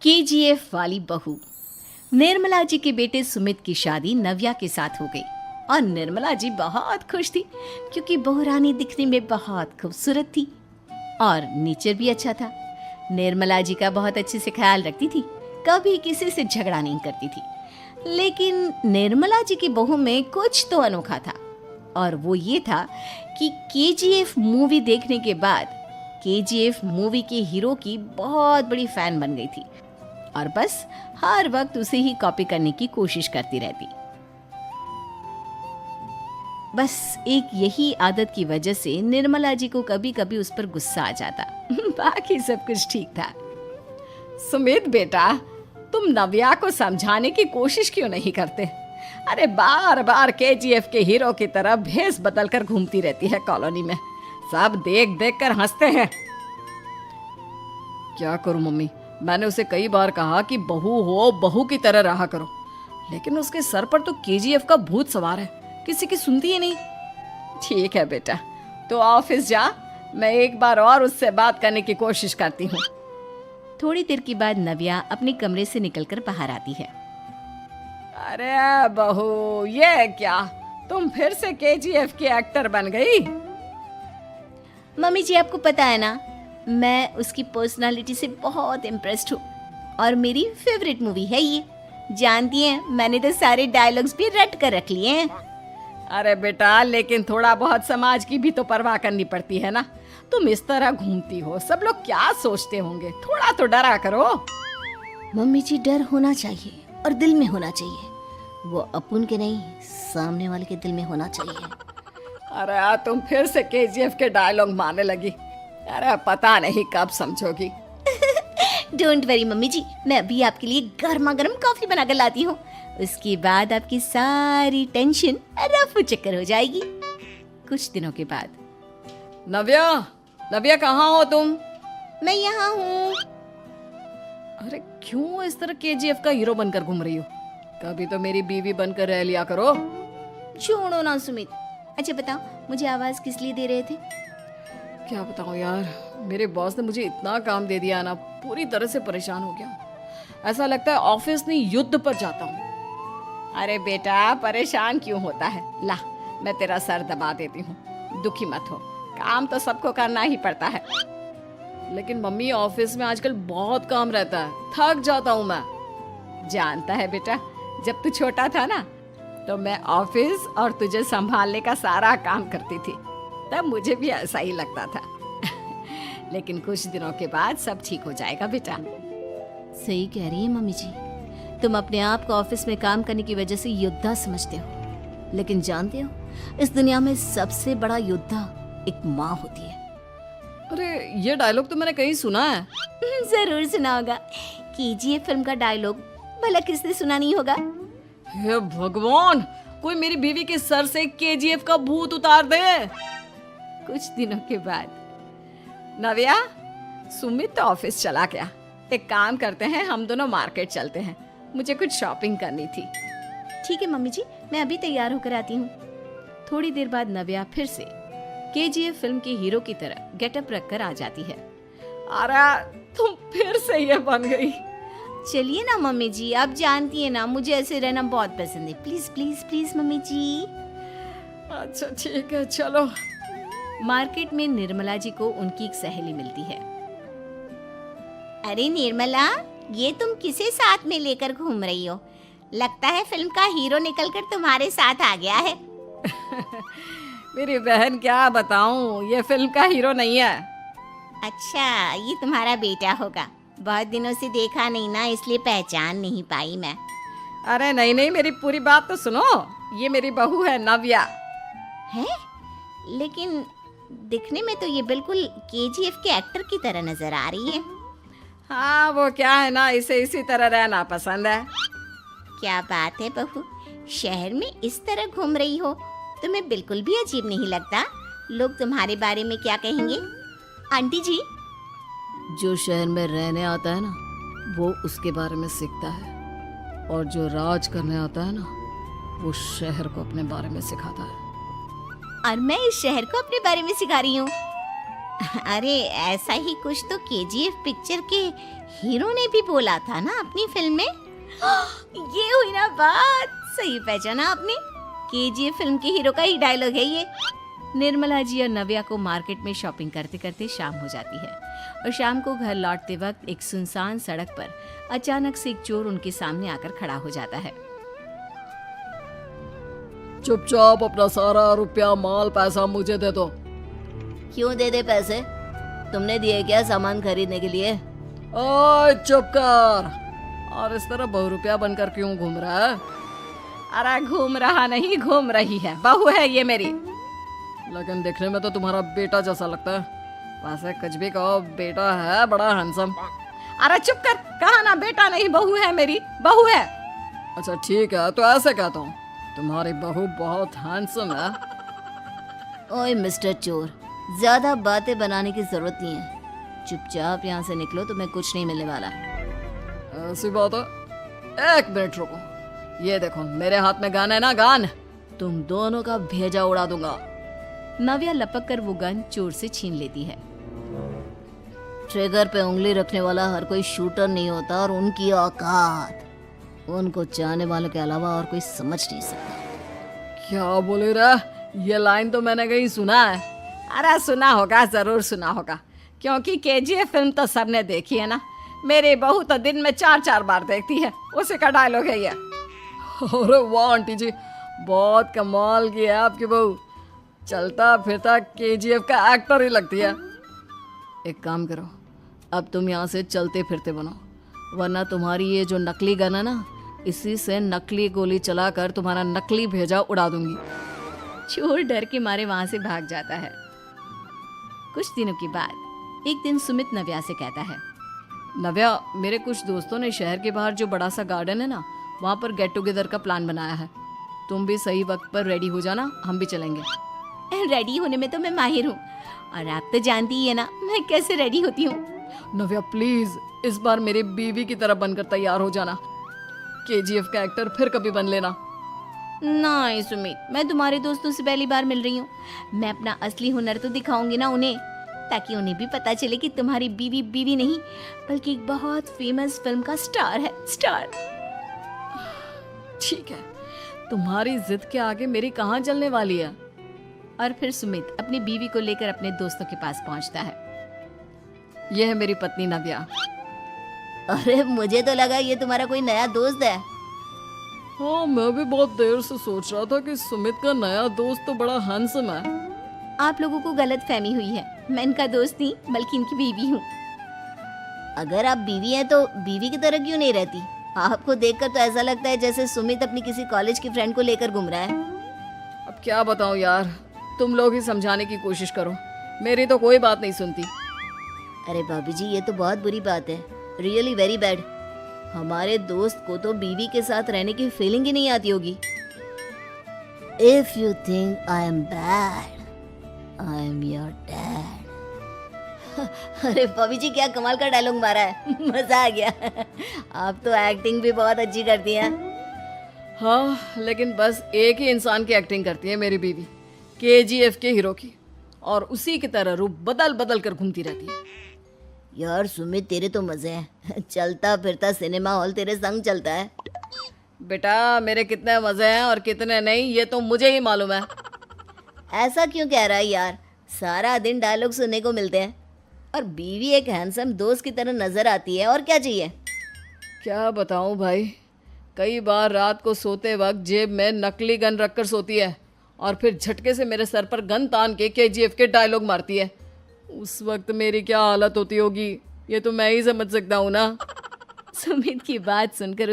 KGF वाली बहू। निर्मला जी के बेटे सुमित की शादी नव्या के साथ हो गई और निर्मला जी बहुत खुश थी क्योंकि बहू रानी दिखने में बहुत खूबसूरत थी और नेचर भी अच्छा था। निर्मला जी का बहुत अच्छे से ख्याल रखती थी, कभी किसी से झगड़ा नहीं करती थी। लेकिन निर्मला जी की बहू में कुछ तो अनोखा था और वो ये था कि केजीएफ मूवी देखने के बाद केजीएफ मूवी के हीरो की बहुत बड़ी फैन बन गई थी और बस हर वक्त उसे ही कॉपी करने की कोशिश करती रहती। बस एक यही आदत की वजह से निर्मला जी को कभी कभी उस पर गुस्सा आ जाता। बाकी सब कुछ ठीक था। सुमित बेटा, तुम नव्या को समझाने की कोशिश क्यों नहीं करते? अरे बार बार केजीएफ के हीरो की तरह भेस बदल कर घूमती रहती है कॉलोनी में। सब देख देख कर हंसते हैं। क्या करूं मम्मी, मैंने उसे कई बार कहा कि बहू हो, बहू की तरह रहा करो, लेकिन उसके सर पर तो केजीएफ का भूत सवार है, किसी की सुनती ही नहीं। ठीक है बेटा, तो ऑफिस जा, मैं एक बार और उससे बात करने की कोशिश करती हूँ। थोड़ी देर के बाद नव्या अपने कमरे से निकलकर बाहर आती है। अरे बहू, ये क्या, तुम फिर से केजीएफ की एक्टर बन गई? मम्मी जी, आपको पता है ना, मैं उसकी पर्सनालिटी से बहुत इम्प्रेस्ड हूँ और मेरी फेवरेट मूवी है ये। जानती हैं, मैंने तो सारे डायलॉग्स भी रट कर रख लिए हैं। अरे बेटा, लेकिन थोड़ा बहुत समाज की भी तो परवाह करनी पड़ती है ना। तुम इस तरह घूमती हो, सब लोग क्या सोचते होंगे, थोड़ा तो डरा करो। मम्मी जी, डर होना चाहिए और दिल में होना चाहिए, वो अपुन के नहीं, सामने वाले के दिल में होना चाहिए। अरे तुम फिर से केजीएफ के डायलॉग मारने लगी। अरे पता नहीं कब समझोगी। डोंट वरी मम्मी जी, मैं अभी आपके लिए गर्मा गर्म कॉफी बनाकर लाती हूँ। उसके बाद आपकी सारी टेंशन रफू चक्कर हो जाएगी। कुछ दिनों के बाद। नव्या, नव्या कहाँ हो तुम? मैं यहाँ हूँ। अरे क्यों इस तरह केजीएफ का हीरो बनकर घूम रही हो? कभी तो मेरी बीवी बनकर रह लिया करो। छोड़ो ना सुमित। अच्छा बताओ, मुझे आवाज किस लिए दे रहे थे? क्या बताऊं यार, मेरे बॉस ने मुझे इतना काम दे दिया ना, पूरी तरह से परेशान हो गया। ऐसा लगता है ऑफिस नहीं, युद्ध पर जाता हूँ। अरे बेटा, परेशान क्यों होता है? ला, मैं तेरा सर दबा देती हूँ, दुखी मत हो। काम तो सबको करना ही पड़ता है। लेकिन मम्मी, ऑफिस में आजकल बहुत काम रहता है, थक जाता हूँ मैं। जानता है बेटा, जब तू छोटा था ना, तो मैं ऑफिस और तुझे संभालने का सारा काम करती थी, तब मुझे भी ऐसा ही लगता था। लेकिन कुछ दिनों के बाद सब ठीक हो जाएगा बेटा। सही कह रही है मम्मी जी, तुम अपने आप को ऑफिस में काम करने की वजह से योद्धा समझते हो, लेकिन जानते हो, इस दुनिया में सबसे बड़ा योद्धा एक माँ होती है। अरे ये डायलॉग तो मैंने कहीं सुना है। जरूर सुना होगा, केजीएफ फिल्म का डायलॉग, भला किसने सुना नहीं होगा? हे भगवान, कोई मेरी बीवी के सर से केजीएफ का भूत उतार दे। कुछ दिनों के बाद। नव्या, सुमित तो ऑफिस चला गया, एक काम करते हैं, हम दोनों मार्केट चलते हैं, मुझे कुछ शॉपिंग करनी थी। ठीक है मम्मी जी, मैं अभी तैयार होकर आती हूँ। थोड़ी देर बाद नव्या फिर से केजीएफ फिल्म के हीरो की तरह गेटअप रखकर आ जाती है। अरे तुम फिर से ये बन गई। चलिए ना मम्मी जी, आप जानती है ना, मुझे ऐसे रहना बहुत पसंद है। प्लीज प्लीज प्लीज मम्मी जी। अच्छा ठीक है, चलो। मार्केट में निर्मला जी को उनकी एक सहेली मिलती है। अरे निर्मला, ये तुम किसे साथ में लेकर घूम रही हो? लगता है फिल्म का हीरो निकलकर तुम्हारे साथ आ गया है। मेरी बहन, क्या बताऊं, ये फिल्म का हीरो नहीं है। अच्छा, ये तुम्हारा बेटा होगा। बहुत दिनों से देखा नहीं ना, इसलिए पहचान नहीं पाई मैं। अरे नहीं नहीं, मेरी पूरी बात तो सुनो। ये मेरी बहू है नव्या। है? लेकिन दिखने में तो ये बिल्कुल केजीएफ के एक्टर की तरह नजर आ रही है। हाँ, वो क्या है ना, इसे इसी तरह रहना पसंद है। क्या बात है बहू, शहर में इस तरह घूम रही हो, तुम्हें बिल्कुल भी अजीब नहीं लगता? लोग तुम्हारे बारे में क्या कहेंगे? आंटी जी, जो शहर में रहने आता है ना, वो उसके बारे में सीखता है, और जो राज करने आता है ना, वो शहर को अपने बारे में सिखाता है। और मैं इस शहर को अपने बारे में सिखा रही हूँ। अरे ऐसा ही कुछ तो केजीएफ पिक्चर के हीरो ने भी बोला था ना अपनी फिल्म में। ये हुई ना बात, सही पहचाना आपने। केजीएफ फिल्म के हीरो का ही डायलॉग है ये। निर्मला जी और नव्या को मार्केट में शॉपिंग करते करते शाम हो जाती है और शाम को घर लौटते वक्त एक सुनसान सड़क पर अचानक से एक चोर उनके सामने आकर खड़ा हो जाता है। चुपचाप अपना सारा रुपया माल पैसा मुझे दे दो। क्यों दे दे पैसे? तुमने दिए क्या सामान खरीदने के लिए? ओए चुप कर। और इस तरह बहुरुपया बनकर क्यों घूम रहा है? अरे घूम रहा नहीं, घूम रही है, बहू है ये मेरी। लेकिन देखने में तो तुम्हारा बेटा जैसा लगता है। वैसे कुछ भी कहो, बेटा है बड़ा हैंडसम। अरे चुप कर, कहा ना बेटा नहीं, बहू है मेरी, बहू है। अच्छा ठीक है, तो ऐसे कहता हूँ, तुम्हारी बहू बहुत हैंडसम है। ओए मिस्टर चोर, ज्यादा बातें बनाने की जरूरत नहीं है। चुपचाप यहाँ से निकलो, तुम्हें कुछ नहीं मिलने वाला। ऐसी बात है? एक मिनट रुको, ये देखो मेरे हाथ में गन है ना, गन। तुम दोनों का भेजा उड़ा दूंगा। नव्या लपक कर वो गन चोर से छीन लेती है। ट्रिगर पे उंगली रखने वाला हर कोई शूटर नहीं होता, और उनकी औकात उनको चाहने वालों के अलावा और कोई समझ नहीं सकता। क्या बोले रे? ये लाइन तो मैंने कहीं सुना है। अरे सुना होगा, जरूर सुना होगा, क्योंकि केजीएफ फिल्म तो सबने देखी है ना। मेरी बहू तो दिन में 4-4 बार देखती है, उसी का डायलॉग है ये। अरे वाह आंटी जी, बहुत कमाल की है आपकी बहू। चलता फिरता केजीएफ का एक्टर ही लगती है। एक काम करो, अब तुम यहाँ से चलते फिरते बनो, वरना तुम्हारी ये जो नकली गन है ना, इसी से नकली गोली चलाकर तुम्हारा नकली भेजा उड़ा दूंगी। चोर डर के मारे वहां से भाग जाता है। कुछ दिनों के बाद एक दिन सुमित नव्या से कहता है, नव्या, मेरे कुछ दोस्तों ने शहर के बाहर जो बड़ा सा गार्डन है ना, वहाँ पर गेट टुगेदर का प्लान बनाया है। तुम भी सही वक्त पर रेडी हो जाना, हम भी चलेंगे। रेडी होने में तो मैं माहिर हूँ, और आप तो जानती ही है ना मैं कैसे रेडी होती हूँ। नव्या प्लीज, इस बार मेरी बीवी की तरह बनकर तैयार हो जाना। केजीएफ का एक्टर फिर कभी बन लेना। नहीं सुमित, मैं तुम्हारे दोस्तों से पहली बार मिल रही हूँ। मैं अपना असली हुनर तो दिखाऊंगी ना उन्हें, ताकि उन्हें भी पता चले कि तुम्हारी बीवी बीवी नहीं, बल्कि एक बहुत फेमस फिल्म का स्टार है, स्टार। ठीक है, तुम्हारी जिद के आगे मेरी कहाँ चलने वाली है। और फिर सुमित अपनी बीवी को लेकर अपने दोस्तों के पास पहुंचता है। यह है मेरी पत्नी नव्या। अरे मुझे तो लगा ये तुम्हारा कोई नया दोस्त है। हाँ, मैं भी बहुत देर से सोच रहा था कि सुमित का नया दोस्त तो बड़ा हैंडसम है। आप लोगों को गलत फहमी हुई है, मैं इनका दोस्त नहीं बल्कि इनकी बीवी हूँ। अगर आप बीवी हैं तो बीवी की तरह क्यों नहीं रहती? आपको देखकर तो ऐसा लगता है जैसे सुमित अपनी किसी कॉलेज की फ्रेंड को लेकर घूम रहा है। अब क्या बताऊं यार, तुम लोग ही समझाने की कोशिश करो, मेरी तो कोई बात नहीं सुनती। अरे भाभी जी, ये तो बहुत बुरी बात है, रियली वेरी बैड। हमारे दोस्त को तो बीवी के साथ रहने की फीलिंग ही नहीं आती होगी। If you think I am bad, I am your dad. अरे भाभी जी, क्या कमाल का डायलॉग मारा है, मजा आ गया। आप तो एक्टिंग भी बहुत अच्छी करती हैं। हाँ, लेकिन बस एक ही इंसान की एक्टिंग करती है मेरी बीवी, केजीएफ के हीरो की, और उसी की तरह रूप बदल बदल कर घूमती रहती है। यार सुमित, तेरे तो मजे हैं, चलता फिरता सिनेमा हॉल तेरे संग चलता है। बेटा, मेरे कितने मजे हैं और कितने नहीं ये तो मुझे ही मालूम है। ऐसा क्यों कह रहा है यार, सारा दिन डायलॉग सुनने को मिलते हैं, और बीवी एक हैंडसम दोस्त की तरह नजर आती है, और क्या चाहिए। क्या बताऊं भाई, कई बार रात को सोते वक्त जेब में नकली गन रखकर सोती है, और फिर झटके से मेरे सर पर गन तान के केजीएफ के डायलॉग मारती है। उस वक्त मेरी क्या हालत होती होगी, ये तो मैं ही समझ सकता हूँ ना। सुमित की बात सुनकर